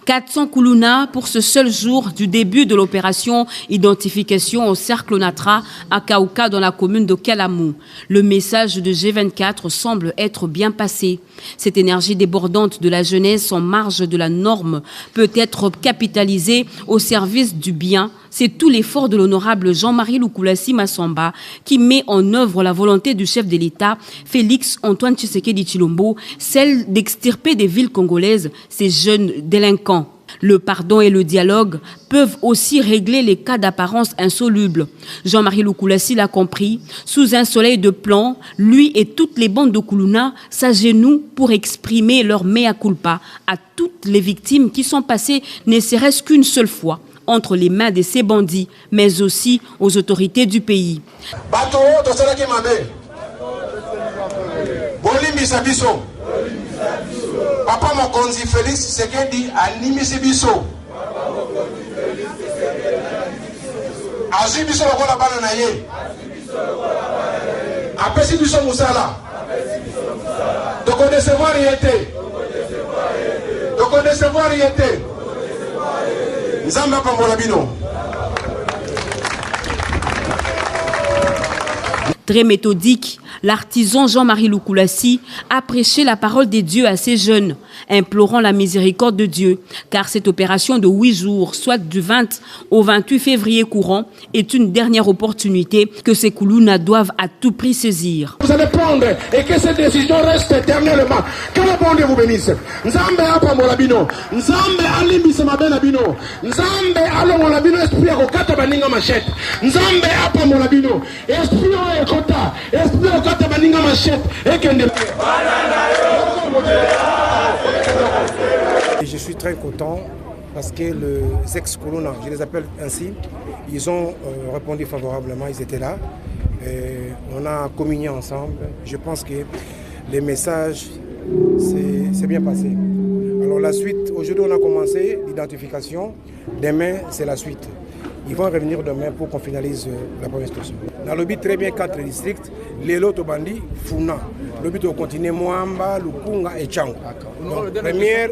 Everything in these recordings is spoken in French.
400 Koulouna pour ce seul jour du début de l'opération identification au cercle Natra à Kaouka dans la commune de Kalamou. Le message de G24 semble être bien passé. Cette énergie débordante de la jeunesse en marge de la norme peut être capitalisée au service du bien. C'est tout l'effort de l'honorable Jean-Marie Lukulasi Massamba qui met en œuvre la volonté du chef de l'État, Félix Antoine Tshisekedi Tshilombo, celle d'extirper des villes congolaises ces jeunes délinquants. Le pardon et le dialogue peuvent aussi régler les cas d'apparence insolubles. Jean-Marie Lukulasi l'a compris. Sous un soleil de plomb, lui et toutes les bandes de Koulouna s'agenouillent pour exprimer leur mea culpa à toutes les victimes qui sont passées ne serait-ce qu'une seule fois entre les mains de ces bandits, mais aussi aux autorités du pays. Papa Mokonzi Félix Tshisekedi animisi biso. Azui biso lokola bana na ye. Apesi biso musala. Donc on décevoir yete. Donc on décevoir yete. Nzamba pambola bino. Très méthodique, l'artisan Jean-Marie Lukulasi a prêché la parole des dieux à ces jeunes, implorant la miséricorde de Dieu, car cette opération de 8 jours, soit du 20 au 28 février courant, est une dernière opportunité que ces Koulouna doivent à tout prix saisir. Vous allez prendre et que cette décision reste éternellement. Que le bon Dieu vous bénisse. Nzambe apa molabino, Nzambe alimbisa mabena bino, Nzambe alo molabino esprit akokata baninga machette, Nzambe apa molabino, esprit ekota, esprit okata baninga machette ekende. Je suis très content parce que les ex-Koulouna, je les appelle ainsi, ils ont répondu favorablement, ils étaient là. Et on a communié ensemble. Je pense que les messages, c'est bien passé. Alors la suite, aujourd'hui on a commencé l'identification, demain c'est la suite. Ils vont revenir demain pour qu'on finalise la première situation. Dans le but très bien 4 districts, Lelo Tobandi, Funa. Le but au continent Moamba, Lukunga et Tchang. Donc première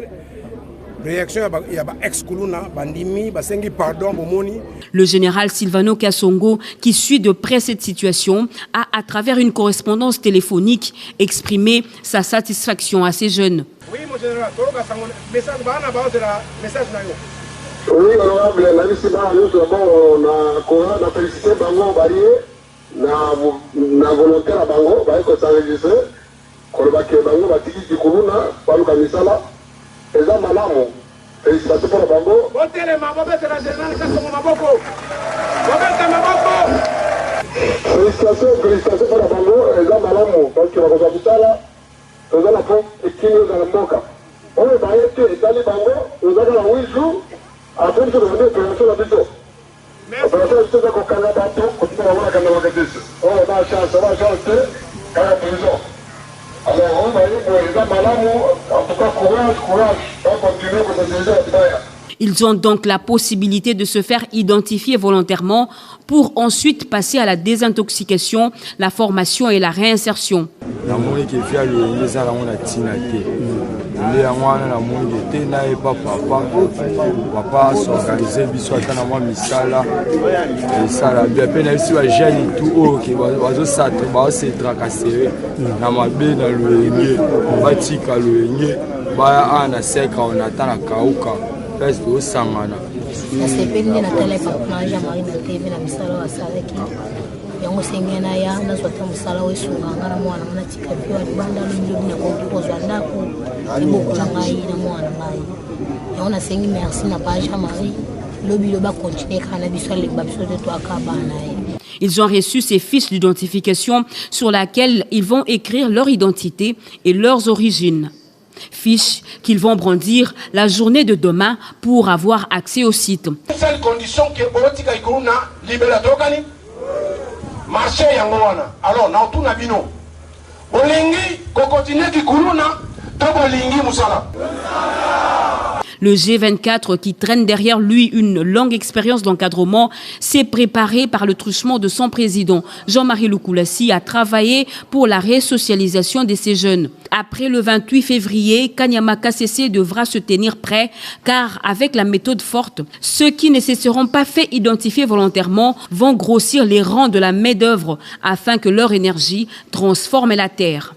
réaction, il y a ex-Koulouna, Bandimi, Basengi, pardon, Bomoni. Le général Silvano Kassongo, qui suit de près cette situation, a, à travers une correspondance téléphonique, exprimé sa satisfaction à ces jeunes. Oui, mon général, message. Oui, honorable, on a félicité Bango Barrié, na volontaire à Bango, Baïko s'enregistrer, Kolbake Bango, Batiki Koulouna, Baluka Misala, et ça, Malamo, félicitations pour Bango. Félicitations pour Bango, et ça, Malamo, parce que la Misala, nous allons faire et qui nous allons manquer. On est baillé, et dans les Bango, nous allons 8 jours. Après, nous allons faire l'opération de l'habito. L'opération de l'habito, c'est qu'on a battu, on va voir quand on va faire ça. On va chanter, quand on a prison. Alors, on va y aller, en tout cas, courage, on va continuer pour se diriger à Tibaya. Ils ont donc la possibilité de se faire identifier volontairement pour ensuite passer à la désintoxication, la formation et la réinsertion. Ils ont reçu ces fiches d'identification sur lesquelles ils vont écrire leur identité et leurs origines. Fiches qu'ils vont brandir la journée de demain pour avoir accès au site. Seule condition que politique Koulouna libérateur gani marché yangoana. Alors na tout nabino. Bolingi ko continuer ki Koulouna to bolingi musala. Le G24, qui traîne derrière lui une longue expérience d'encadrement, s'est préparé par le truchement de son président. Jean-Marie Lukulassi a travaillé pour la resocialisation de ces jeunes. Après le 28 février, Kanyama KCC devra se tenir prêt car avec la méthode forte, ceux qui ne se seront pas fait identifier volontairement vont grossir les rangs de la main-d'œuvre afin que leur énergie transforme la terre.